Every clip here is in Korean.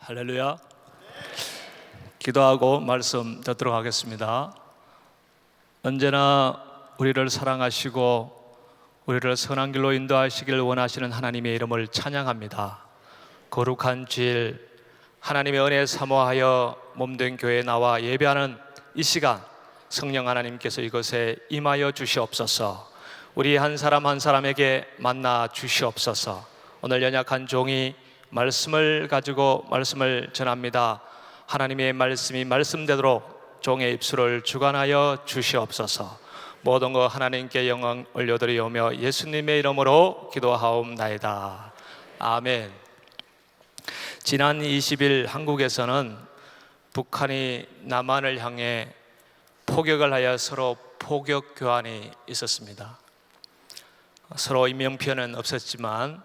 할렐루야. 기도하고 말씀 듣도록 하겠습니다. 언제나 우리를 사랑하시고 우리를 선한 길로 인도하시길 원하시는 하나님의 이름을 찬양합니다. 거룩한 주일 하나님의 은혜 사모하여 몸된 교회에 나와 예배하는 이 시간, 성령 하나님께서 이것에 임하여 주시옵소서. 우리 한 사람 한 사람에게 만나 주시옵소서. 오늘 연약한 종이 말씀을 가지고 말씀을 전합니다. 하나님의 말씀이 말씀되도록 종의 입술을 주관하여 주시옵소서. 모든 것 하나님께 영광 올려드리오며 예수님의 이름으로 기도하옵나이다. 아멘. 지난 20일 한국에서는 북한이 남한을 향해 포격을 하여 서로 포격 교환이 있었습니다. 서로 인명피해는 없었지만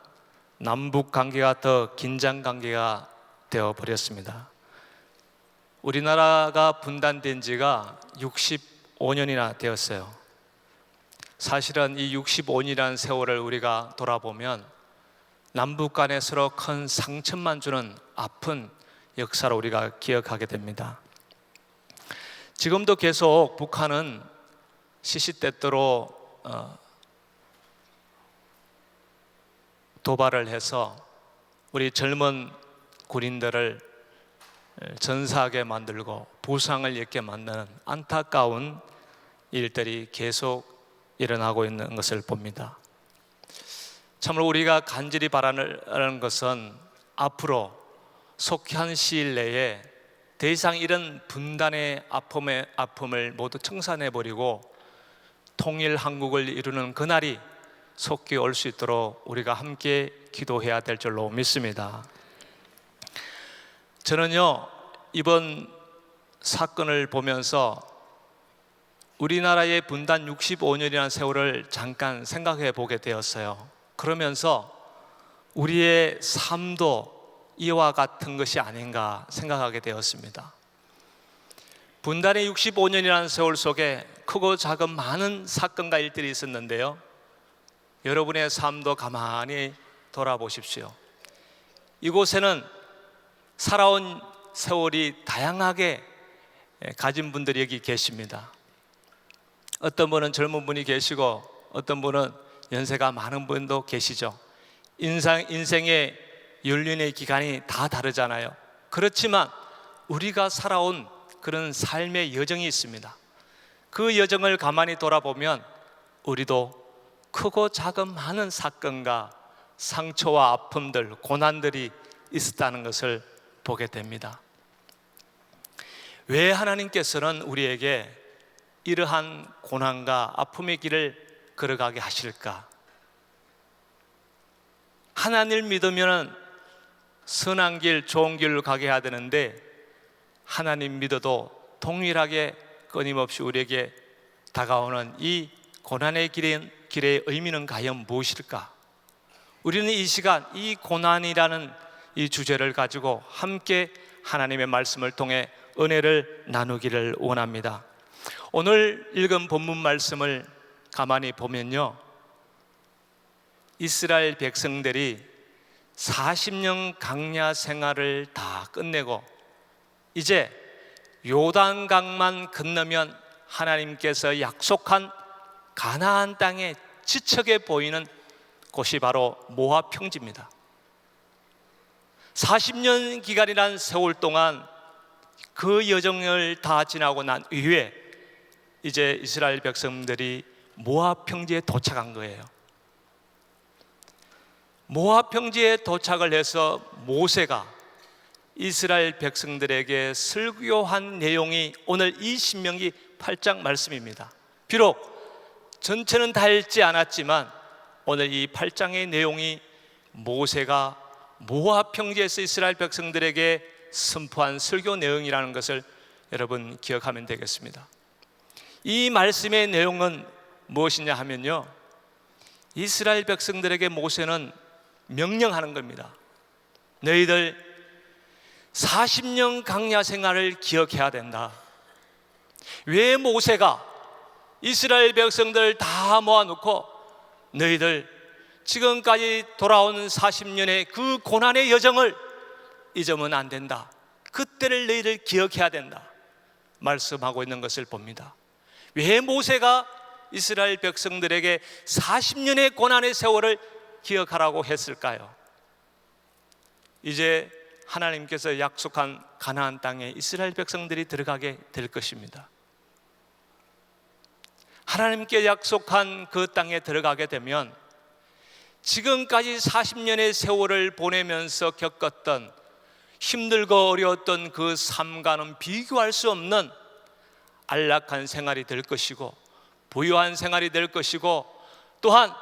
남북 관계가 더 긴장 관계가 되어버렸습니다. 우리나라가 분단된 지가 65년이나 되었어요. 사실은 이 65년이라는 세월을 우리가 돌아보면 남북 간에 서로 큰 상처만 주는 아픈 역사로 우리가 기억하게 됩니다. 지금도 계속 북한은 시시때때로 도발을 해서 우리 젊은 군인들을 전사하게 만들고 부상을 입게 만드는 안타까운 일들이 계속 일어나고 있는 것을 봅니다. 참으로 우리가 간절히 바라는 것은 앞으로 속한 시일 내에 더 이상 이런 분단의 아픔을 모두 청산해버리고 통일 한국을 이루는 그날이 속히 올 수 있도록 우리가 함께 기도해야 될 줄로 믿습니다. 저는요, 이번 사건을 보면서 우리나라의 분단 65년이라는 세월을 잠깐 생각해 보게 되었어요. 그러면서 우리의 삶도 이와 같은 것이 아닌가 생각하게 되었습니다. 분단의 65년이라는 세월 속에 크고 작은 많은 사건과 일들이 있었는데요, 여러분의 삶도 가만히 돌아보십시오. 이곳에는 살아온 세월이 다양하게 가진 분들이 여기 계십니다. 어떤 분은 젊은 분이 계시고 어떤 분은 연세가 많은 분도 계시죠. 인생의 연륜의 기간이 다 다르잖아요. 그렇지만 우리가 살아온 그런 삶의 여정이 있습니다. 그 여정을 가만히 돌아보면 우리도 크고 작은 많은 사건과 상처와 아픔들, 고난들이 있었다는 것을 보게 됩니다. 왜 하나님께서는 우리에게 이러한 고난과 아픔의 길을 걸어가게 하실까? 하나님을 믿으면 선한 길, 좋은 길로 가게 해야 되는데 하나님 믿어도 동일하게 끊임없이 우리에게 다가오는 이 고난의 길의 의미는 과연 무엇일까? 우리는 이 시간 이 고난이라는 이 주제를 가지고 함께 하나님의 말씀을 통해 은혜를 나누기를 원합니다. 오늘 읽은 본문 말씀을 가만히 보면요, 이스라엘 백성들이 40년 광야 생활을 다 끝내고 이제 요단강만 건너면 하나님께서 약속한 가나안 땅의 지척에 보이는 곳이 바로 모압 평지입니다. 40년 기간이란 세월 동안 그 여정을 다 지나고 난 이후에 이제 이스라엘 백성들이 모압 평지에 도착한 거예요. 모압 평지에 도착을 해서 모세가 이스라엘 백성들에게 설교한 내용이 오늘 이 신명기 8장 말씀입니다. 비록 전체는 다 읽지 않았지만 오늘 이 8장의 내용이 모세가 모압 평지에서 이스라엘 백성들에게 선포한 설교 내용이라는 것을 여러분 기억하면 되겠습니다. 이 말씀의 내용은 무엇이냐 하면요, 이스라엘 백성들에게 모세는 명령하는 겁니다. 너희들 40년 광야 생활을 기억해야 된다. 왜 모세가 이스라엘 백성들 다 모아놓고 너희들 지금까지 돌아온 40년의 그 고난의 여정을 잊으면 안 된다. 그때를 너희들 기억해야 된다 말씀하고 있는 것을 봅니다. 왜 모세가 이스라엘 백성들에게 40년의 고난의 세월을 기억하라고 했을까요? 이제 하나님께서 약속한 가나안 땅에 이스라엘 백성들이 들어가게 될 것입니다. 하나님께 약속한 그 땅에 들어가게 되면 지금까지 40년의 세월을 보내면서 겪었던 힘들고 어려웠던 그 삶과는 비교할 수 없는 안락한 생활이 될 것이고 부유한 생활이 될 것이고, 또한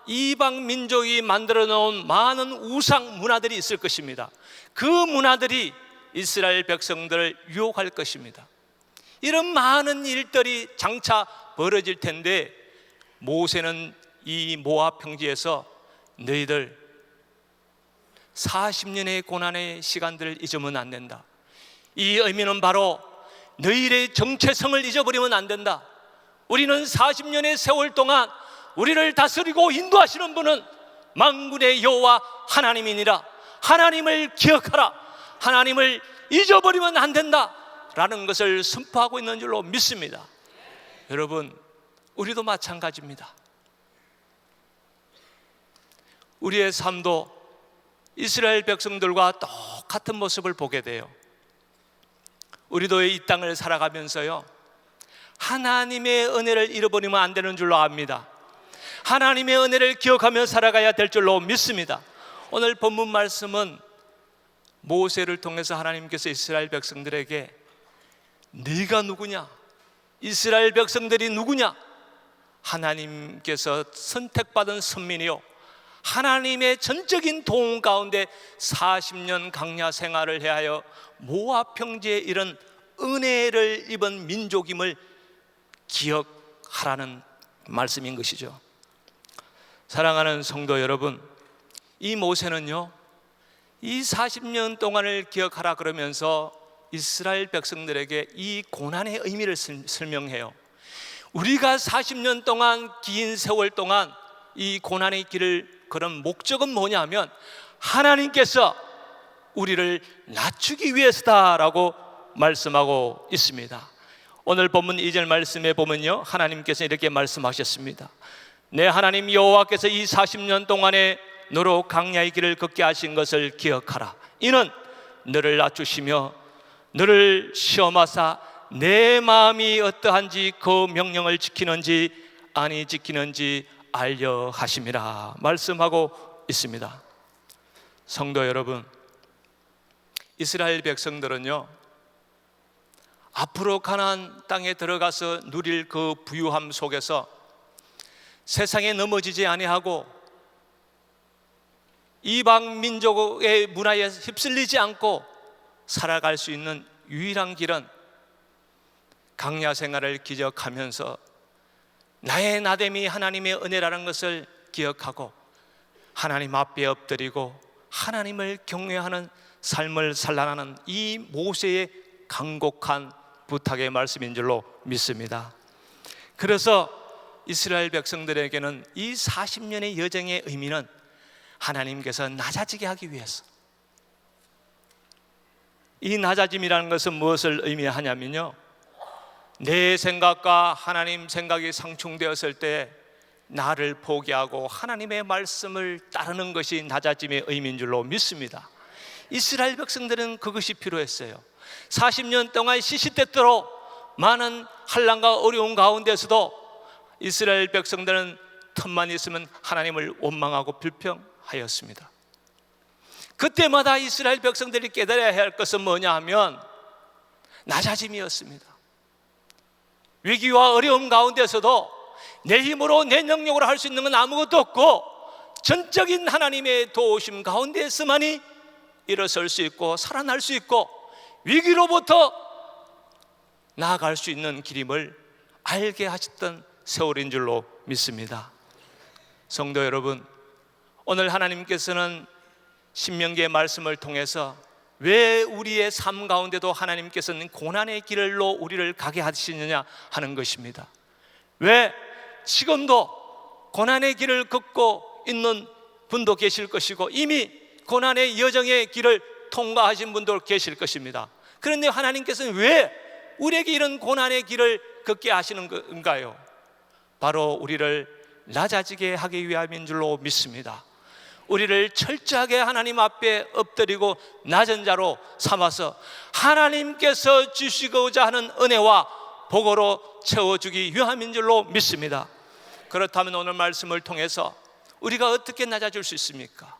이방 민족이 만들어 놓은 많은 우상 문화들이 있을 것입니다. 그 문화들이 이스라엘 백성들을 유혹할 것입니다. 이런 많은 일들이 장차 벌어질 텐데, 모세는 이 모압 평지에서 너희들 40년의 고난의 시간들을 잊으면 안 된다. 이 의미는 바로 너희의 정체성을 잊어버리면 안 된다. 우리는 40년의 세월 동안 우리를 다스리고 인도하시는 분은 만군의 여호와 하나님이니라. 하나님을 기억하라. 하나님을 잊어버리면 안 된다 라는 것을 선포하고 있는 줄로 믿습니다. 여러분, 우리도 마찬가지입니다. 우리의 삶도 이스라엘 백성들과 똑같은 모습을 보게 돼요. 우리도 이 땅을 살아가면서요, 하나님의 은혜를 잃어버리면 안 되는 줄로 압니다. 하나님의 은혜를 기억하며 살아가야 될 줄로 믿습니다. 오늘 본문 말씀은 모세를 통해서 하나님께서 이스라엘 백성들에게 네가 누구냐? 이스라엘 백성들이 누구냐? 하나님께서 선택받은 선민이요, 하나님의 전적인 도움 가운데 40년 광야 생활을 해하여 모압 평지에 이런 은혜를 입은 민족임을 기억하라는 말씀인 것이죠. 사랑하는 성도 여러분, 이 모세는요, 이 40년 동안을 기억하라 그러면서 이스라엘 백성들에게 이 고난의 의미를 설명해요. 우리가 40년 동안, 긴 세월 동안 이 고난의 길을 걸은 목적은 뭐냐면 하나님께서 우리를 낮추기 위해서다라고 말씀하고 있습니다. 오늘 본문 2절 말씀에 보면요, 하나님께서 이렇게 말씀하셨습니다. 내 하나님 여호와께서 이 40년 동안에 너로 광야의 길을 걷게 하신 것을 기억하라. 이는 너를 낮추시며 너를 시험하사 내 마음이 어떠한지 그 명령을 지키는지 아니 지키는지 알려 하심이라 말씀하고 있습니다. 성도 여러분, 이스라엘 백성들은요, 앞으로 가나안 땅에 들어가서 누릴 그 부유함 속에서 세상에 넘어지지 아니하고 이방 민족의 문화에 휩쓸리지 않고 살아갈 수 있는 유일한 길은 광야 생활을 기억하면서 나의 나됨이 하나님의 은혜라는 것을 기억하고 하나님 앞에 엎드리고 하나님을 경외하는 삶을 살라는 이 모세의 간곡한 부탁의 말씀인 줄로 믿습니다. 그래서 이스라엘 백성들에게는 이 40년의 여정의 의미는 하나님께서 낮아지게 하기 위해서, 이 낮아짐이라는 것은 무엇을 의미하냐면요, 내 생각과 하나님 생각이 상충되었을 때 나를 포기하고 하나님의 말씀을 따르는 것이 낮아짐의 의미인 줄로 믿습니다. 이스라엘 백성들은 그것이 필요했어요. 40년 동안 시시때때로 많은 환난과 어려운 가운데서도 이스라엘 백성들은 틈만 있으면 하나님을 원망하고 불평하였습니다. 그때마다 이스라엘 백성들이 깨달아야 할 것은 뭐냐 하면 낮아짐이었습니다. 위기와 어려움 가운데서도 내 힘으로 내 능력으로 할 수 있는 건 아무것도 없고 전적인 하나님의 도우심 가운데서만이 일어설 수 있고 살아날 수 있고 위기로부터 나아갈 수 있는 길임을 알게 하셨던 세월인 줄로 믿습니다. 성도 여러분, 오늘 하나님께서는 신명기의 말씀을 통해서 왜 우리의 삶 가운데도 하나님께서는 고난의 길로 우리를 가게 하시느냐 하는 것입니다. 왜 지금도 고난의 길을 걷고 있는 분도 계실 것이고 이미 고난의 여정의 길을 통과하신 분도 계실 것입니다. 그런데 하나님께서는 왜 우리에게 이런 고난의 길을 걷게 하시는 건가요? 바로 우리를 낮아지게 하기 위함인 줄로 믿습니다. 우리를 철저하게 하나님 앞에 엎드리고 낮은 자로 삼아서 하나님께서 주시고자 하는 은혜와 복으로 채워주기 위함인 줄로 믿습니다. 그렇다면 오늘 말씀을 통해서 우리가 어떻게 낮아질 수 있습니까?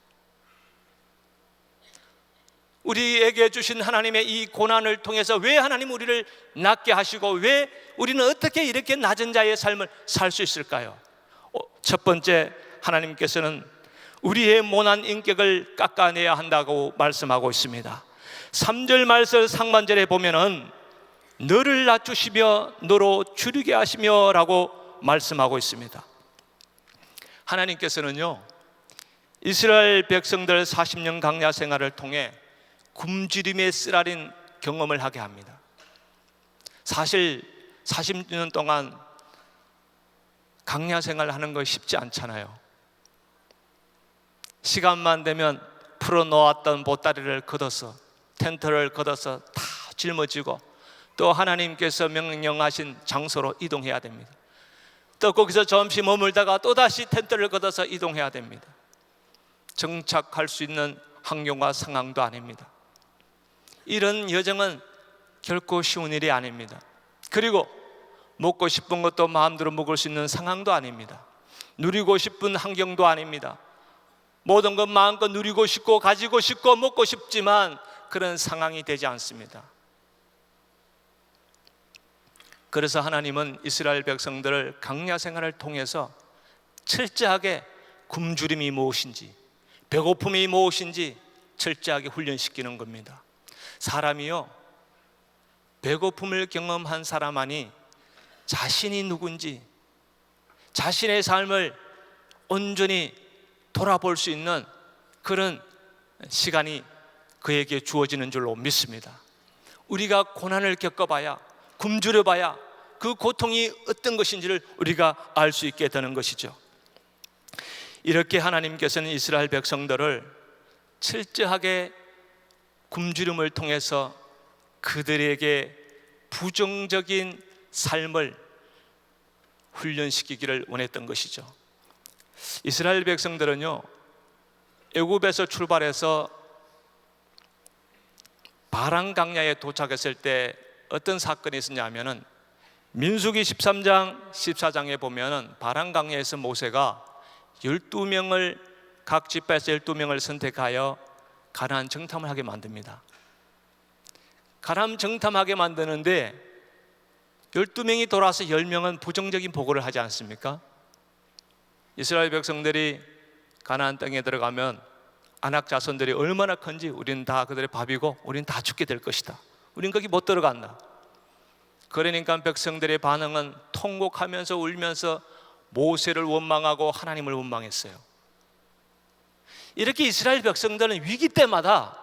우리에게 주신 하나님의 이 고난을 통해서 왜 하나님 우리를 낮게 하시고 왜 우리는 어떻게 이렇게 낮은 자의 삶을 살 수 있을까요? 첫 번째, 하나님께서는 우리의 모난 인격을 깎아내야 한다고 말씀하고 있습니다. 3절 말씀 상반절에 보면은 너를 낮추시며 너로 줄이게 하시며 라고 말씀하고 있습니다. 하나님께서는요, 이스라엘 백성들 40년 광야 생활을 통해 굶주림의 쓰라린 경험을 하게 합니다. 사실 40년 동안 광야 생활을 하는 거 쉽지 않잖아요. 시간만 되면 풀어놓았던 보따리를 걷어서 텐트를 걷어서 다 짊어지고 또 하나님께서 명령하신 장소로 이동해야 됩니다. 또 거기서 잠시 머물다가 또다시 텐트를 걷어서 이동해야 됩니다. 정착할 수 있는 환경과 상황도 아닙니다. 이런 여정은 결코 쉬운 일이 아닙니다. 그리고 먹고 싶은 것도 마음대로 먹을 수 있는 상황도 아닙니다. 누리고 싶은 환경도 아닙니다. 모든 것 마음껏 누리고 싶고 가지고 싶고 먹고 싶지만 그런 상황이 되지 않습니다. 그래서 하나님은 이스라엘 백성들을 광야 생활을 통해서 철저하게 굶주림이 무엇인지, 배고픔이 무엇인지 철저하게 훈련시키는 겁니다. 사람이요, 배고픔을 경험한 사람만이 자신이 누군지, 자신의 삶을 온전히 돌아볼 수 있는 그런 시간이 그에게 주어지는 줄로 믿습니다. 우리가 고난을 겪어봐야, 굶주려봐야 그 고통이 어떤 것인지를 우리가 알 수 있게 되는 것이죠. 이렇게 하나님께서는 이스라엘 백성들을 철저하게 굶주림을 통해서 그들에게 부정적인 삶을 훈련시키기를 원했던 것이죠. 이스라엘 백성들은요, 애굽에서 출발해서 바란 광야에 도착했을 때 어떤 사건이 있었냐면은 민수기 13장 14장에 보면은 바란 광야에서 모세가 12명을 각 지파에서 12명을 선택하여 가나안 정탐을 하게 만듭니다. 가나안 정탐하게 만드는데 12명이 돌아와서 10명은 부정적인 보고를 하지 않습니까? 이스라엘 백성들이 가나안 땅에 들어가면 아낙 자손들이 얼마나 큰지 우리는 다 그들의 밥이고 우리는 다 죽게 될 것이다. 우리는 거기 못 들어간다. 그러니까 백성들의 반응은 통곡하면서 울면서 모세를 원망하고 하나님을 원망했어요. 이렇게 이스라엘 백성들은 위기 때마다,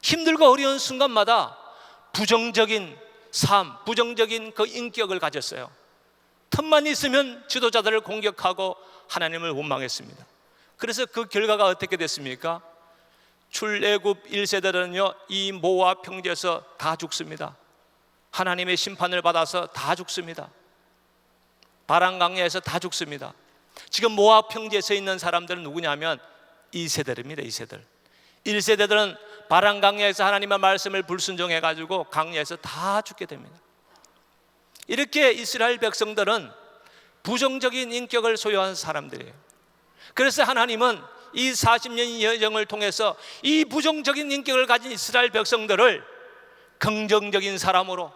힘들고 어려운 순간마다 부정적인 삶, 부정적인 그 인격을 가졌어요. 틈만 있으면 지도자들을 공격하고 하나님을 원망했습니다. 그래서 그 결과가 어떻게 됐습니까? 출애굽 1세대는요 이 모압 평지에서 다 죽습니다. 하나님의 심판을 받아서 다 죽습니다. 바란 광야에서 다 죽습니다. 지금 모압 평지에 서 있는 사람들은 누구냐면 2세대입니다. 2세들. 1세대들은 바란 광야에서 하나님의 말씀을 불순종해가지고 광야에서 다 죽게 됩니다. 이렇게 이스라엘 백성들은 부정적인 인격을 소유한 사람들이에요. 그래서 하나님은 이 40년 여정을 통해서 이 부정적인 인격을 가진 이스라엘 백성들을 긍정적인 사람으로,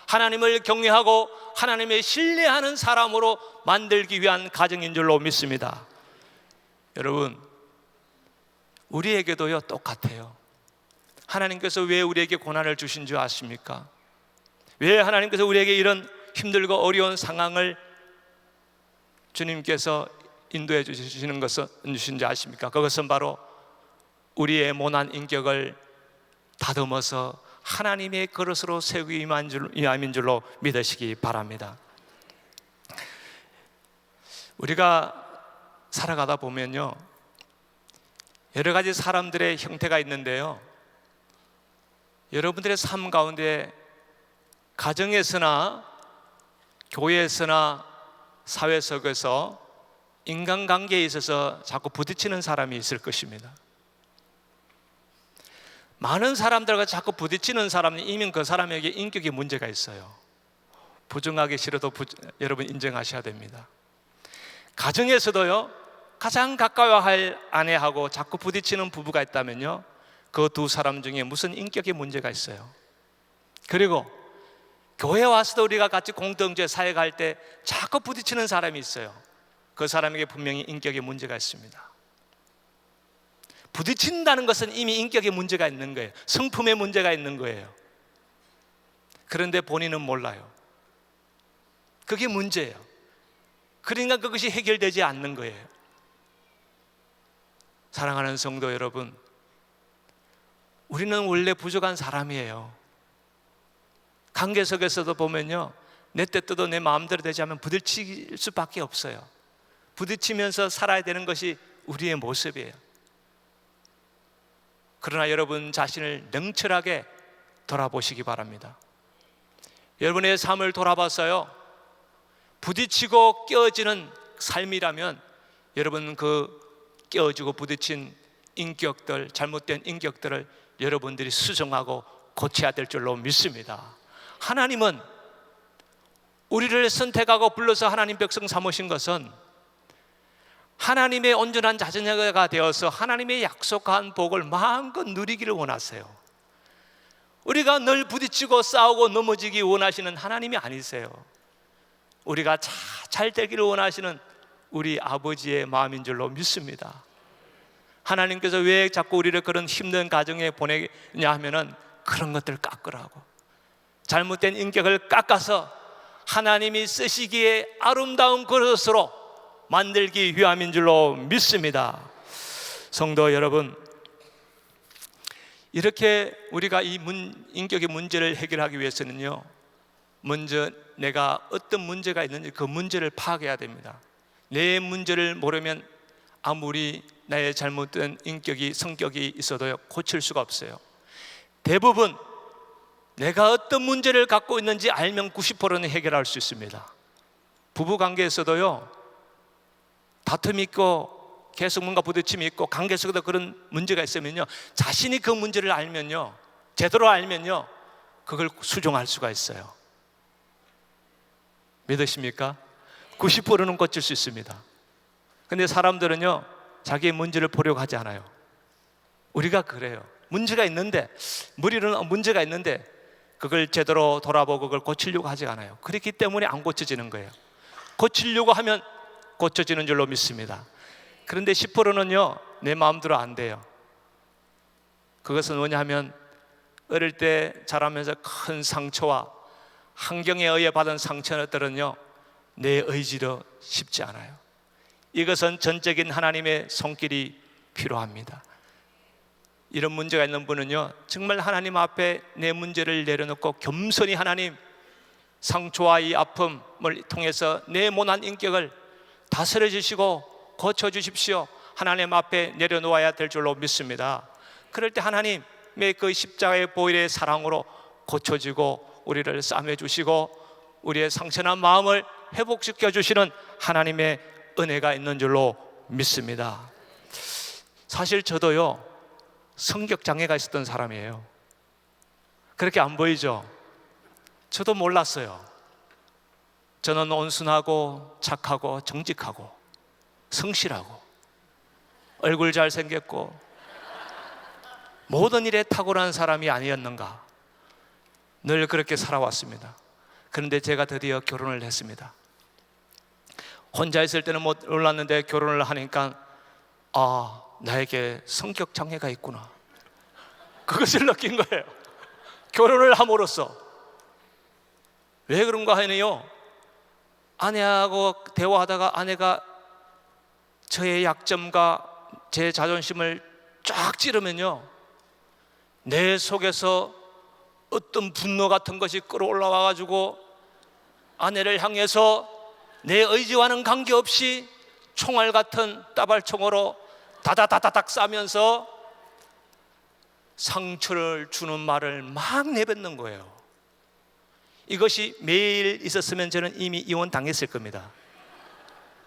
하나님을 경외하고 하나님의 신뢰하는 사람으로 만들기 위한 과정인 줄로 믿습니다. 여러분, 우리에게도요 똑같아요. 하나님께서 왜 우리에게 고난을 주신 줄 아십니까? 왜 하나님께서 우리에게 이런 힘들고 어려운 상황을 주님께서 인도해 주시는 것은 주신지 아십니까? 그것은 바로 우리의 모난 인격을 다듬어서 하나님의 그릇으로 세우기 위함인 줄로 믿으시기 바랍니다. 우리가 살아가다 보면요 여러 가지 사람들의 형태가 있는데요, 여러분들의 삶 가운데 가정에서나 교회에서나 사회 속에서 인간관계에 있어서 자꾸 부딪히는 사람이 있을 것입니다. 많은 사람들과 자꾸 부딪히는 사람은 이미 그 사람에게 인격에 문제가 있어요. 부정하기 싫어도 여러분 인정하셔야 됩니다. 가정에서도요, 가장 가까워할 아내하고 자꾸 부딪히는 부부가 있다면요, 그 두 사람 중에 무슨 인격에 문제가 있어요. 그리고 교회 와서도 우리가 같이 공동체 사회 갈 때 자꾸 부딪히는 사람이 있어요. 그 사람에게 분명히 인격에 문제가 있습니다. 부딪힌다는 것은 이미 인격에 문제가 있는 거예요. 성품에 문제가 있는 거예요. 그런데 본인은 몰라요. 그게 문제예요. 그러니까 그것이 해결되지 않는 거예요. 사랑하는 성도 여러분, 우리는 원래 부족한 사람이에요. 관계 속에서도 보면요, 내 뜻대로 내 마음대로 되지 않으면 부딪힐 수밖에 없어요. 부딪히면서 살아야 되는 것이 우리의 모습이에요. 그러나 여러분 자신을 냉철하게 돌아보시기 바랍니다. 여러분의 삶을 돌아봐서요, 부딪히고 깨어지는 삶이라면 여러분 그 깨어지고 부딪힌 인격들, 잘못된 인격들을 여러분들이 수정하고 고쳐야 될 줄로 믿습니다. 하나님은 우리를 선택하고 불러서 하나님 백성 삼으신 것은 하나님의 온전한 자녀가 되어서 하나님의 약속한 복을 마음껏 누리기를 원하세요. 우리가 늘 부딪히고 싸우고 넘어지기 원하시는 하나님이 아니세요. 우리가 잘 되기를 원하시는 우리 아버지의 마음인 줄로 믿습니다. 하나님께서 왜 자꾸 우리를 그런 힘든 가정에 보내냐 하면은 그런 것들을 깎으라고, 잘못된 인격을 깎아서 하나님이 쓰시기에 아름다운 그릇으로 만들기 위함인 줄로 믿습니다. 성도 여러분, 이렇게 우리가 이 인격의 문제를 해결하기 위해서는요, 먼저 내가 어떤 문제가 있는지 그 문제를 파악해야 됩니다. 내 문제를 모르면 아무리 나의 잘못된 인격이, 성격이 있어도 고칠 수가 없어요. 대부분 내가 어떤 문제를 갖고 있는지 알면 90%는 해결할 수 있습니다. 부부관계에서도요, 다툼이 있고 계속 뭔가 부딪힘이 있고 관계 속에도 그런 문제가 있으면요, 자신이 그 문제를 알면요, 제대로 알면요, 그걸 수정할 수가 있어요. 믿으십니까? 90%는 고칠 수 있습니다. 근데 사람들은요, 자기의 문제를 보려고 하지 않아요. 우리가 그래요. 문제가 있는데, 머리는 문제가 있는데 그걸 제대로 돌아보고 그걸 고치려고 하지 않아요. 그렇기 때문에 안 고쳐지는 거예요. 고치려고 하면 고쳐지는 줄로 믿습니다. 그런데 10%는요, 내 마음대로 안 돼요. 그것은 뭐냐 하면 어릴 때 자라면서 큰 상처와 환경에 의해 받은 상처들은요, 내 의지로 쉽지 않아요. 이것은 전적인 하나님의 손길이 필요합니다. 이런 문제가 있는 분은요, 정말 하나님 앞에 내 문제를 내려놓고 겸손히 하나님, 상처와 이 아픔을 통해서 내 모난 인격을 다스려 주시고 고쳐 주십시오. 하나님 앞에 내려놓아야 될 줄로 믿습니다. 그럴 때 하나님의 그 십자가의 보혈의 사랑으로 고쳐지고 우리를 싸매 주시고 우리의 상처난 마음을 회복시켜 주시는 하나님의 은혜가 있는 줄로 믿습니다. 사실 저도요, 성격 장애가 있었던 사람이에요. 그렇게 안 보이죠? 저도 몰랐어요. 저는 온순하고 착하고 정직하고 성실하고 얼굴 잘생겼고 모든 일에 탁월한 사람이 아니었는가, 늘 그렇게 살아왔습니다. 그런데 제가 드디어 결혼을 했습니다. 혼자 있을 때는 몰랐는데 결혼을 하니까 나에게 성격 장애가 있구나, 그것을 느낀 거예요. 결혼을 함으로써. 왜 그런가 하니요, 아내하고 대화하다가 아내가 저의 약점과 제 자존심을 쫙 찌르면요, 내 속에서 어떤 분노 같은 것이 끌어올라와 가지고 아내를 향해서 내 의지와는 관계없이 총알 같은 따발총으로 다다다다닥 싸면서 상처를 주는 말을 막 내뱉는 거예요. 이것이 매일 있었으면 저는 이미 이혼 당했을 겁니다.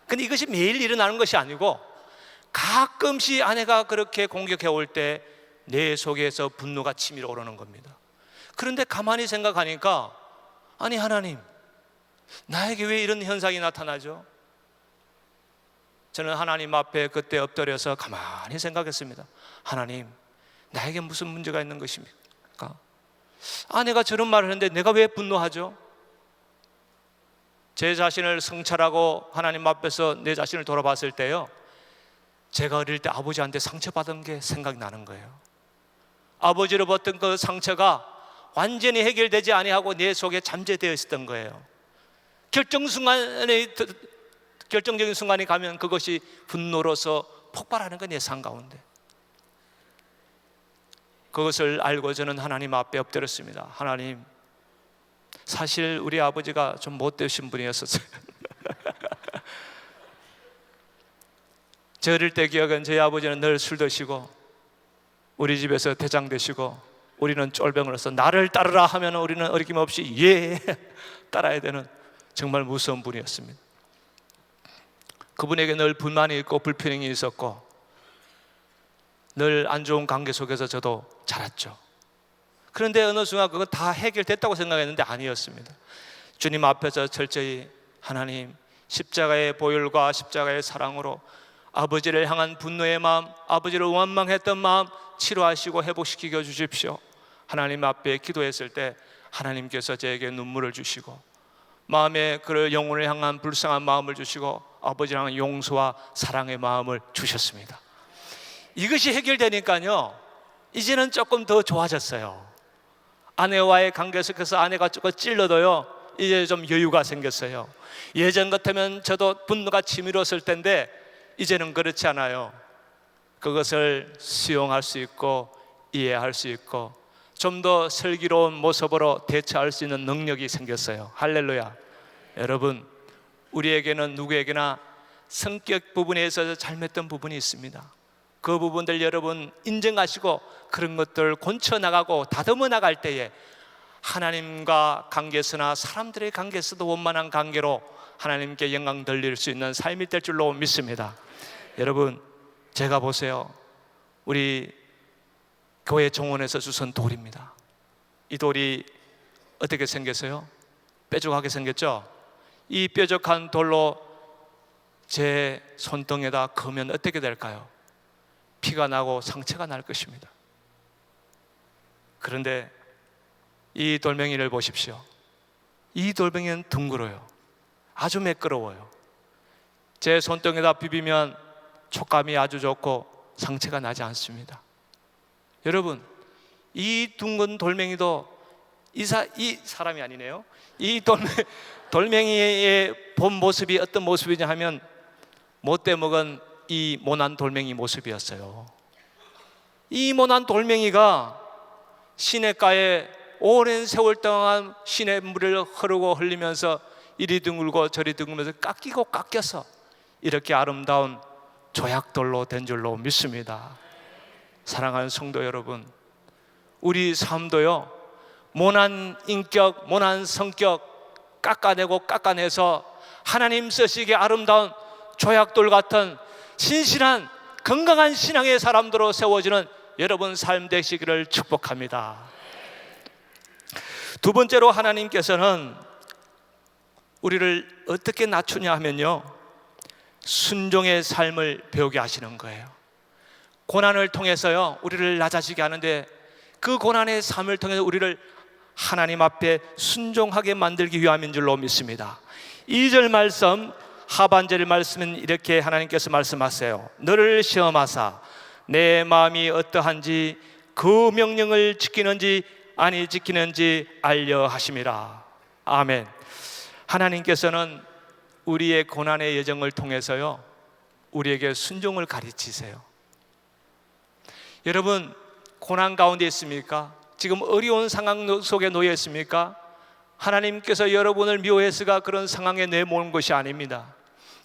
근데 이것이 매일 일어나는 것이 아니고 가끔씩 아내가 그렇게 공격해 올 때 내 속에서 분노가 치밀어 오르는 겁니다. 그런데 가만히 생각하니까, 아니 하나님, 나에게 왜 이런 현상이 나타나죠? 저는 하나님 앞에 그때 엎드려서 가만히 생각했습니다. 하나님, 나에게 무슨 문제가 있는 것입니까? 아내가 저런 말을 했는데 내가 왜 분노하죠? 제 자신을 성찰하고 하나님 앞에서 내 자신을 돌아봤을 때요, 제가 어릴 때 아버지한테 상처받은 게 생각이 나는 거예요. 아버지로부터 그 상처가 완전히 해결되지 아니하고 내 속에 잠재되어 있었던 거예요. 결정적인 순간이 가면 그것이 분노로서 폭발하는 건 예상 가운데, 그것을 알고 저는 하나님 앞에 엎드렸습니다. 하나님, 사실 우리 아버지가 좀 못되신 분이었었어요. 저 어릴 때 기억은 저희 아버지는 늘 술 드시고 우리 집에서 대장 되시고 우리는 쫄병으로서 나를 따르라 하면 우리는 어림없이 예 따라야 되는 정말 무서운 분이었습니다. 그분에게 늘 불만이 있고 불평이 있었고 늘 안 좋은 관계 속에서 저도 자랐죠. 그런데 어느 순간 그건 다 해결됐다고 생각했는데 아니었습니다. 주님 앞에서 철저히 하나님, 십자가의 보혈과 십자가의 사랑으로 아버지를 향한 분노의 마음, 아버지를 원망했던 마음 치료하시고 회복시켜 주십시오. 하나님 앞에 기도했을 때 하나님께서 저에게 눈물을 주시고 마음에 그 영혼을 향한 불쌍한 마음을 주시고 아버지를 향한 용서와 사랑의 마음을 주셨습니다. 이것이 해결되니까요, 이제는 조금 더 좋아졌어요. 아내와의 관계 속에서 아내가 조금 찔러도요, 이제 좀 여유가 생겼어요. 예전 같으면 저도 분노가 치밀었을 텐데 이제는 그렇지 않아요. 그것을 수용할 수 있고 이해할 수 있고 좀 더 슬기로운 모습으로 대처할 수 있는 능력이 생겼어요. 할렐루야. 여러분, 우리에게는 누구에게나 성격 부분에 있어서 잘못된 부분이 있습니다. 그 부분들 여러분 인정하시고 그런 것들 고쳐나가고 다듬어 나갈 때에 하나님과 관계에서나 사람들의 관계에서도 원만한 관계로 하나님께 영광 돌릴 수 있는 삶이 될 줄로 믿습니다. 여러분, 제가 보세요, 우리 교회 정원에서 주선 돌입니다. 이 돌이 어떻게 생겼어요? 뾰족하게 생겼죠? 이 뾰족한 돌로 제 손등에다 그으면 어떻게 될까요? 피가 나고 상처가 날 것입니다. 그런데 이 돌멩이를 보십시오. 이 돌멩이는 둥글어요. 아주 매끄러워요. 제 손등에다 비비면 촉감이 아주 좋고 상처가 나지 않습니다. 여러분, 이 둥근 돌멩이도 이 사람이 아니네요. 이 돌멩이의 본 모습이 어떤 모습이냐 하면 못돼 먹은 이 모난 돌멩이 모습이었어요. 이 모난 돌멩이가 시냇가에 오랜 세월 동안 시냇물을 흐르고 흘리면서 이리 둥글고 저리 둥글면서 깎이고 깎여서 이렇게 아름다운 조약돌로 된 줄로 믿습니다. 사랑하는 성도 여러분, 우리 삶도요, 모난 인격, 모난 성격 깎아내고 깎아내서 하나님 쓰시기에 아름다운 조약돌 같은 신실한 건강한 신앙의 사람들로 세워지는 여러분 삶 되시기를 축복합니다. 두 번째로 하나님께서는 우리를 어떻게 낮추냐 하면요, 순종의 삶을 배우게 하시는 거예요. 고난을 통해서요, 우리를 낮아지게 하는데 그 고난의 삶을 통해서 우리를 하나님 앞에 순종하게 만들기 위함인 줄로 믿습니다. 2절 말씀, 하반절 말씀은 이렇게 하나님께서 말씀하세요. 너를 시험하사 내 마음이 어떠한지 그 명령을 지키는지 아니 지키는지 알려 하심이라. 아멘. 하나님께서는 우리의 고난의 여정을 통해서요, 우리에게 순종을 가르치세요. 여러분, 고난 가운데 있습니까? 지금 어려운 상황 속에 놓여 있습니까? 하나님께서 여러분을 미워해서가 그런 상황에 내모는 것이 아닙니다.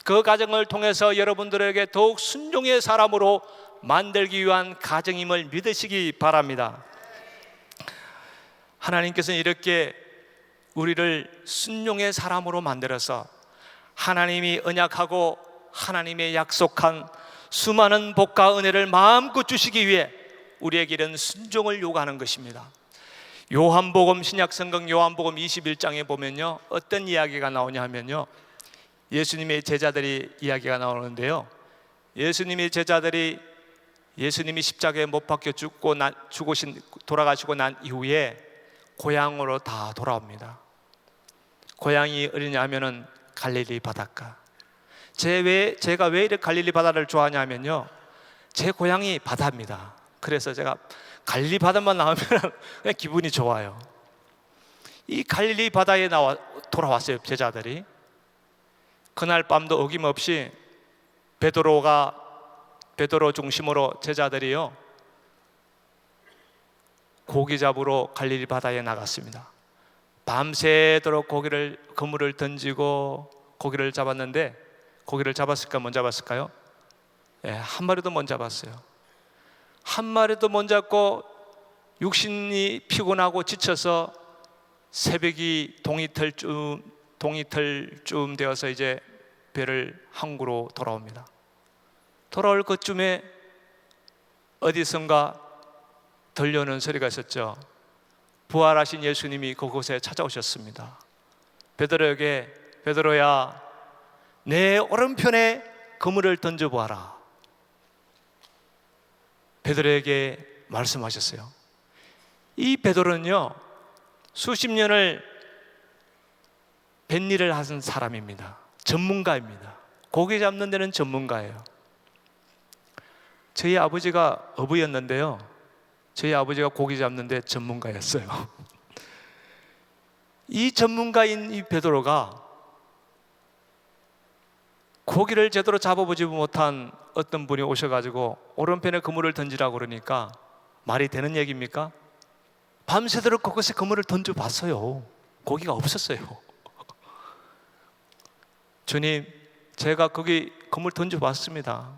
그 과정을 통해서 여러분들에게 더욱 순종의 사람으로 만들기 위한 가정임을 믿으시기 바랍니다. 하나님께서는 이렇게 우리를 순종의 사람으로 만들어서 하나님이 언약하고 하나님의 약속한 수많은 복과 은혜를 마음껏 주시기 위해 우리에게 이런 순종을 요구하는 것입니다. 요한복음, 신약성경 요한복음 21장에 보면요, 어떤 이야기가 나오냐 하면요, 예수님의 제자들이 이야기가 나오는데요, 예수님의 제자들이 예수님이 십자가에 못 박혀 돌아가시고 난 이후에 고향으로 다 돌아옵니다. 고향이 어디냐 하면은 갈릴리 바닷가. 제가 왜 이렇게 갈릴리 바다를 좋아하냐면요, 제 고향이 바다입니다. 그래서 제가 갈릴리 바다만 나오면 그냥 기분이 좋아요. 이 갈릴리 바다에 돌아왔어요, 제자들이. 그날 밤도 어김없이 베드로 중심으로 제자들이요, 고기 잡으러 갈릴리 바다에 나갔습니다. 밤새도록 그물을 던지고 고기를 잡았는데, 고기를 잡았을까 못 잡았을까요? 한 마리도 못 잡았어요. 한 마리도 못 잡고 육신이 피곤하고 지쳐서 새벽이 동이틀쯤 되어서 이제 배를 항구로 돌아옵니다. 돌아올 그쯤에 어디선가 들려오는 소리가 있었죠. 부활하신 예수님이 그곳에 찾아오셨습니다. 베드로에게, 베드로야, 내 오른편에 그물을 던져보아라. 베드로에게 말씀하셨어요. 이 베드로는요, 수십 년을 뱃일을 하신 사람입니다. 전문가입니다. 고기 잡는 데는 전문가예요. 저희 아버지가 어부였는데요, 저희 아버지가 고기 잡는 데 전문가였어요. 이 전문가인 이 베드로가 고기를 제대로 잡아보지 못한 어떤 분이 오셔가지고 오른편에 그물을 던지라고 그러니까 말이 되는 얘기입니까? 밤새도록 그곳에 그물을 던져봤어요. 고기가 없었어요. 주님, 제가 거기 그물 던져봤습니다.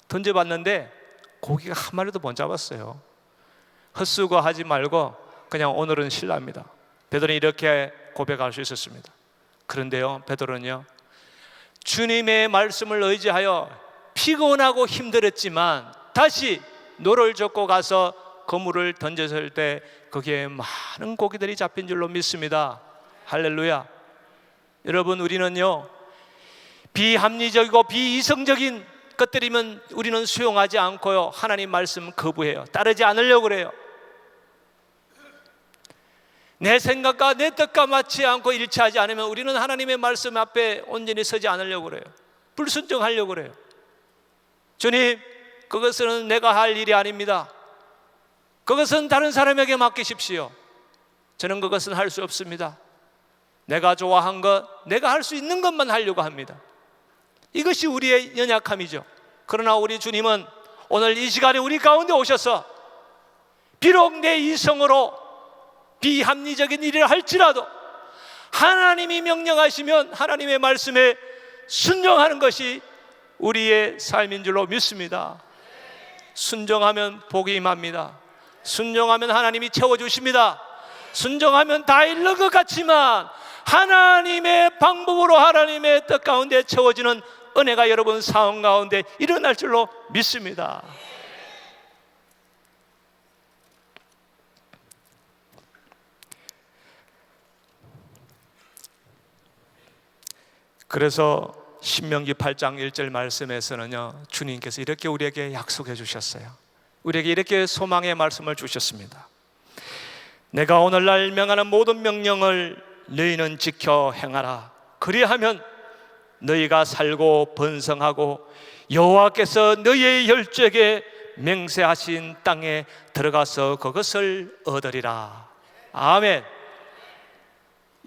던져봤는데 고기가 한 마리도 못 잡았어요. 헛수고하지 말고 그냥 오늘은 실례합니다. 베드로는 이렇게 고백할 수 있었습니다. 그런데요, 베드로는요, 주님의 말씀을 의지하여 피곤하고 힘들었지만 다시 노를 젓고 가서 그물을 던졌을 때 거기에 많은 고기들이 잡힌 줄로 믿습니다. 할렐루야. 여러분, 우리는요, 비합리적이고 비이성적인 것들이면 우리는 수용하지 않고요, 하나님 말씀 거부해요. 따르지 않으려고 그래요. 내 생각과 내 뜻과 맞지 않고 일치하지 않으면 우리는 하나님의 말씀 앞에 온전히 서지 않으려고 그래요. 불순종하려고 그래요. 주님, 그것은 내가 할 일이 아닙니다. 그것은 다른 사람에게 맡기십시오. 저는 그것은 할 수 없습니다. 내가 좋아한 것, 내가 할 수 있는 것만 하려고 합니다. 이것이 우리의 연약함이죠. 그러나 우리 주님은 오늘 이 시간에 우리 가운데 오셔서 비록 내 이성으로 비합리적인 일을 할지라도 하나님이 명령하시면 하나님의 말씀에 순종하는 것이 우리의 삶인 줄로 믿습니다. 순종하면 복이 임합니다. 순종하면 하나님이 채워주십니다. 순종하면 다 잃는 것 같지만 하나님의 방법으로 하나님의 뜻 가운데 채워지는 은혜가 여러분 삶 가운데 일어날 줄로 믿습니다. 그래서 신명기 8장 1절 말씀에서는요, 주님께서 이렇게 우리에게 약속해 주셨어요. 우리에게 이렇게 소망의 말씀을 주셨습니다. 내가 오늘날 명하는 모든 명령을 너희는 지켜 행하라. 그리하면 너희가 살고 번성하고 여호와께서 너희의 열조에게 맹세하신 땅에 들어가서 그것을 얻으리라. 아멘.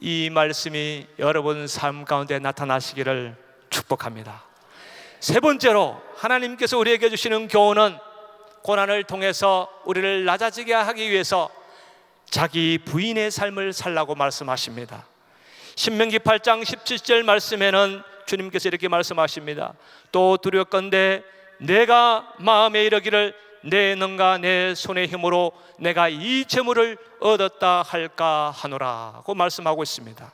이 말씀이 여러분 삶 가운데 나타나시기를 축복합니다. 세 번째로 하나님께서 우리에게 주시는 교훈은 고난을 통해서 우리를 낮아지게 하기 위해서 자기 부인의 삶을 살라고 말씀하십니다. 신명기 8장 17절 말씀에는 주님께서 이렇게 말씀하십니다. 또 두렵건대 내가 마음에 이르기를 내 능과 내 손의 힘으로 내가 이 재물을 얻었다 할까 하노라고 말씀하고 있습니다.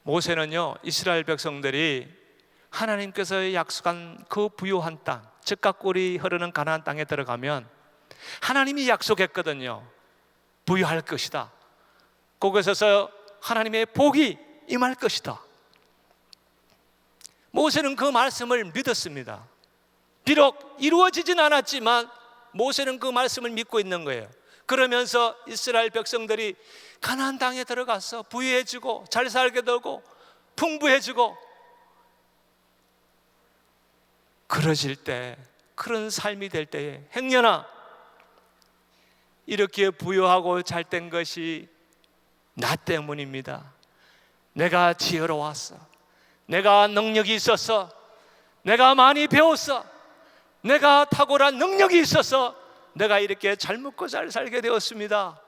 모세는요, 이스라엘 백성들이 하나님께서 약속한 그 부요한 땅, 젖과 꿀이 흐르는 가나안 땅에 들어가면 하나님이 약속했거든요. 부유할 것이다. 거기서 하나님의 복이 임할 것이다. 모세는 그 말씀을 믿었습니다. 비록 이루어지진 않았지만 모세는 그 말씀을 믿고 있는 거예요. 그러면서 이스라엘 백성들이 가나안 땅에 들어가서 부유해지고 잘 살게 되고 풍부해지고 그러질 때, 그런 삶이 될 때에 행여나 이렇게 부유하고 잘 된 것이 나 때문입니다. 내가 지혜로웠어, 내가 능력이 있었어, 내가 많이 배웠어, 내가 탁월한 능력이 있어서 내가 이렇게 잘 먹고 잘 살게 되었습니다.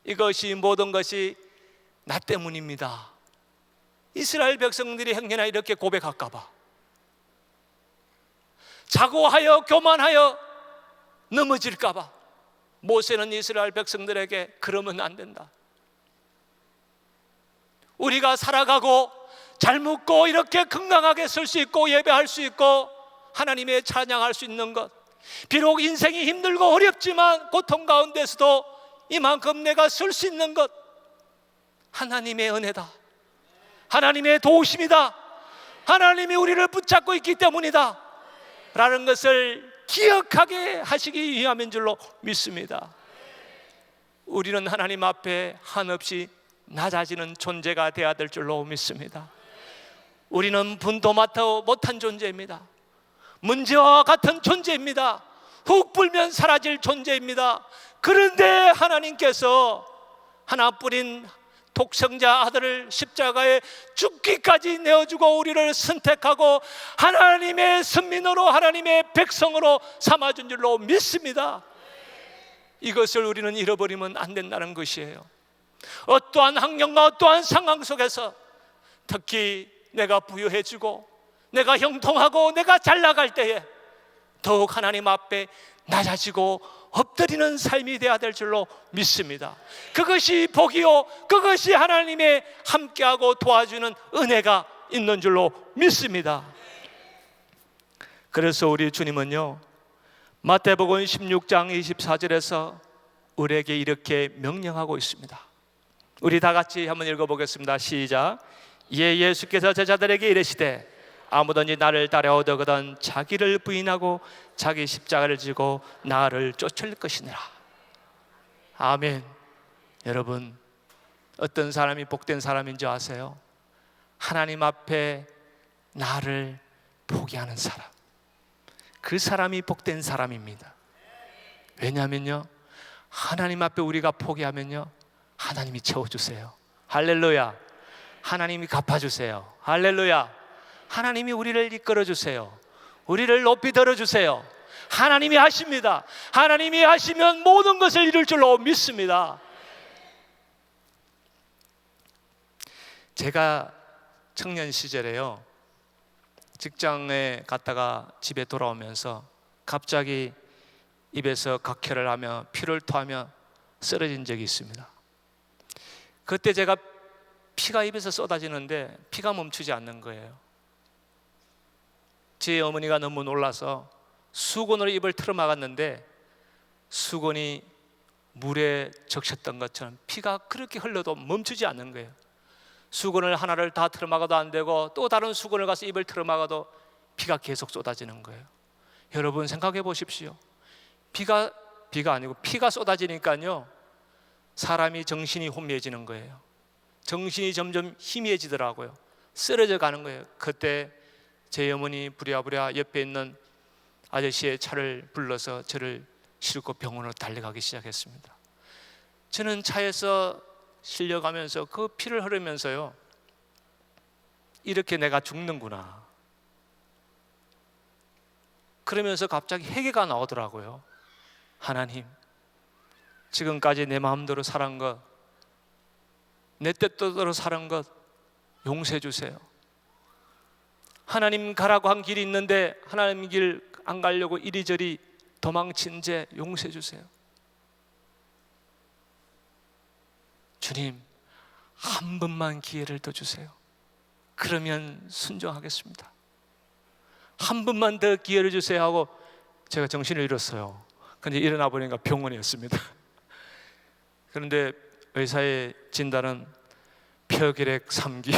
이것이 모든 것이 나 때문입니다. 이스라엘 백성들이 행여나 이렇게 고백할까 봐, 자고하여 교만하여 넘어질까 봐 모세는 이스라엘 백성들에게 그러면 안 된다. 우리가 살아가고 잘 먹고 이렇게 건강하게 설 수 있고 예배할 수 있고 하나님의 찬양할 수 있는 것, 비록 인생이 힘들고 어렵지만 고통 가운데서도 이만큼 내가 설 수 있는 것, 하나님의 은혜다, 하나님의 도우심이다, 하나님이 우리를 붙잡고 있기 때문이다 라는 것을 기억하게 하시기 위함인 줄로 믿습니다. 우리는 하나님 앞에 한없이 낮아지는 존재가 되어야 될 줄로 믿습니다. 우리는 분도 맡아 못한 존재입니다. 문제와 같은 존재입니다. 훅 불면 사라질 존재입니다. 그런데 하나님께서 하나뿐인 독생자 아들을 십자가에 죽기까지 내어주고 우리를 선택하고 하나님의 선민으로, 하나님의 백성으로 삼아준 줄로 믿습니다. 이것을 우리는 잃어버리면 안 된다는 것이에요. 어떠한 환경과 어떠한 상황 속에서 특히 내가 부유해지고 내가 형통하고 내가 잘 나갈 때에 더욱 하나님 앞에 낮아지고 엎드리는 삶이 되어야 될 줄로 믿습니다. 그것이 복이요, 그것이 하나님의 함께하고 도와주는 은혜가 있는 줄로 믿습니다. 그래서 우리 주님은요, 마태복음 16장 24절에서 우리에게 이렇게 명령하고 있습니다. 우리 다 같이 한번 읽어보겠습니다. 시작. 이에 예수께서 제자들에게 이르시되 아무든지 나를 따라오려거든 자기를 부인하고 자기 십자가를 지고 나를 쫓을 것이니라. 아멘. 여러분, 어떤 사람이 복된 사람인지 아세요? 하나님 앞에 나를 포기하는 사람, 그 사람이 복된 사람입니다. 왜냐하면요, 하나님 앞에 우리가 포기하면요, 하나님이 채워주세요. 할렐루야. 하나님이 갚아주세요. 할렐루야. 하나님이 우리를 이끌어주세요. 우리를 높이 들어주세요. 하나님이 하십니다. 하나님이 하시면 모든 것을 이룰 줄로 믿습니다. 제가 청년 시절에요, 직장에 갔다가 집에 돌아오면서 갑자기 입에서 각혈을 하며 피를 토하며 쓰러진 적이 있습니다. 그때 제가 피가 입에서 쏟아지는데 피가 멈추지 않는 거예요. 제 어머니가 너무 놀라서 수건으로 입을 틀어막았는데 수건이 물에 적셨던 것처럼 피가 그렇게 흘러도 멈추지 않는 거예요. 수건을 하나를 다 틀어막아도 안 되고 또 다른 수건을 가서 입을 틀어막아도 피가 계속 쏟아지는 거예요. 여러분 생각해 보십시오. 피가 아니고 피가 쏟아지니까요, 사람이 정신이 혼미해지는 거예요. 정신이 점점 희미해지더라고요. 쓰러져 가는 거예요. 그때 제 어머니 부랴부랴 옆에 있는 아저씨의 차를 불러서 저를 싣고 병원으로 달려가기 시작했습니다. 저는 차에서 실려가면서 그 피를 흐르면서요, 이렇게 내가 죽는구나, 그러면서 갑자기 회개가 나오더라고요. 하나님, 지금까지 내 마음대로 살은 것, 내 뜻대로 살은 것 용서해 주세요. 하나님 가라고 한 길이 있는데 하나님 길 안 가려고 이리저리 도망친 죄 용서해 주세요. 주님, 한 번만 기회를 더 주세요. 그러면 순종하겠습니다. 한 번만 더 기회를 주세요 하고 제가 정신을 잃었어요. 근데 일어나 보니까 병원이었습니다. 그런데 의사의 진단은 폐결핵 3기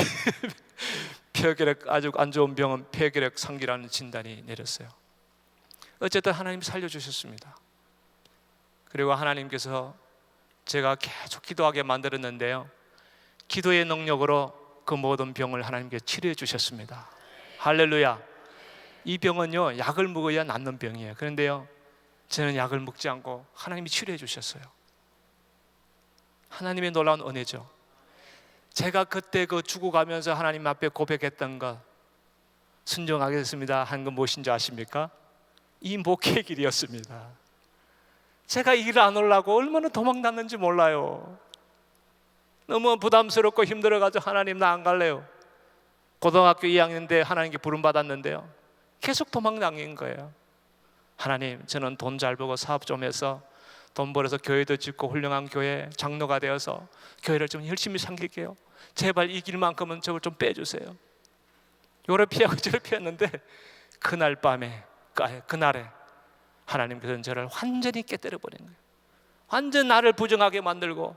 폐결핵, 아주 안 좋은 병은 폐결핵 3기라는 진단이 내렸어요. 어쨌든 하나님 살려주셨습니다. 그리고 하나님께서 제가 계속 기도하게 만들었는데요, 기도의 능력으로 그 모든 병을 하나님께 치료해 주셨습니다. 할렐루야. 이 병은요, 약을 먹어야 낫는 병이에요. 그런데요, 저는 약을 먹지 않고 하나님이 치료해 주셨어요. 하나님의 놀라운 은혜죠. 제가 그때 그 죽어가면서 하나님 앞에 고백했던 것, 순종하겠습니다 한 건 무엇인지 아십니까? 이 목회의 길이었습니다. 제가 일 안 하려고 얼마나 도망갔는지 몰라요. 너무 부담스럽고 힘들어가지고 하나님 나 안 갈래요. 고등학교 2학년 때 하나님께 부름 받았는데요, 계속 도망다닌 거예요. 하나님, 저는 돈 잘 벌고 사업 좀 해서 돈 벌어서 교회도 짓고 훌륭한 교회 장로가 되어서 교회를 좀 열심히 섬길게요. 제발 이 길만큼은 저걸 좀 빼주세요. 요래 피하고 저래 피했는데 그날 밤에, 그날에 하나님께서는 저를 완전히 깨뜨려 버린 거예요. 완전 나를 부정하게 만들고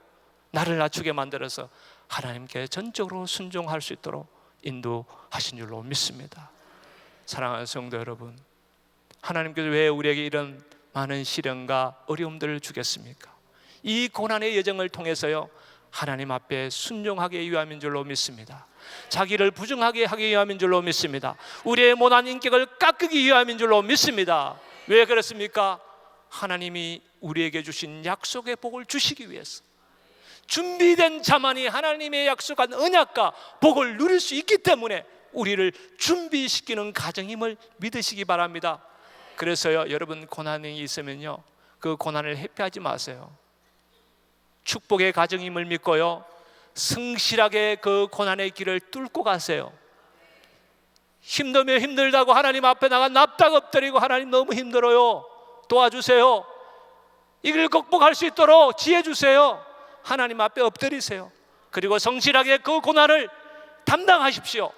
나를 낮추게 만들어서 하나님께 전적으로 순종할 수 있도록 인도하신 줄로 믿습니다. 사랑하는 성도 여러분, 하나님께서 왜 우리에게 이런 많은 시련과 어려움들을 주겠습니까? 이 고난의 여정을 통해서요, 하나님 앞에 순종하게 위함인 줄로 믿습니다. 자기를 부정하게 하기 위함인 줄로 믿습니다. 우리의 못난 인격을 깎기 위함인 줄로 믿습니다. 왜 그렇습니까? 하나님이 우리에게 주신 약속의 복을 주시기 위해서. 준비된 자만이 하나님의 약속한 언약과 복을 누릴 수 있기 때문에 우리를 준비시키는 과정임을 믿으시기 바랍니다. 그래서요, 여러분 고난이 있으면요, 그 고난을 회피하지 마세요. 축복의 과정임을 믿고요, 성실하게 그 고난의 길을 뚫고 가세요. 힘들면 힘들다고 하나님 앞에 나가 납작 엎드리고 하나님 너무 힘들어요, 도와주세요, 이 길 극복할 수 있도록 지혜 주세요, 하나님 앞에 엎드리세요. 그리고 성실하게 그 고난을 담당하십시오.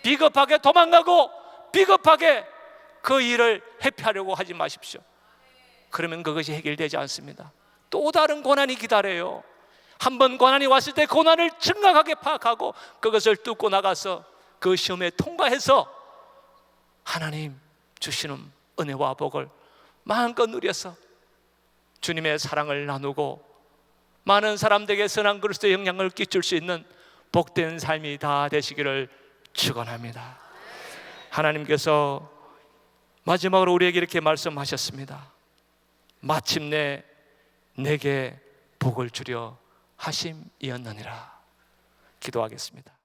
비겁하게 도망가고 비겁하게 그 일을 회피하려고 하지 마십시오. 그러면 그것이 해결되지 않습니다. 또 다른 고난이 기다려요. 한번 고난이 왔을 때 고난을 정확하게 파악하고 그것을 뚫고 나가서 그 시험에 통과해서 하나님 주시는 은혜와 복을 마음껏 누려서 주님의 사랑을 나누고 많은 사람들에게 선한 그리스도의 영향을 끼칠 수 있는 복된 삶이 다 되시기를 축원합니다. 하나님께서 마지막으로 우리에게 이렇게 말씀하셨습니다. 마침내 내게 복을 주려 하심이었느니라. 기도하겠습니다.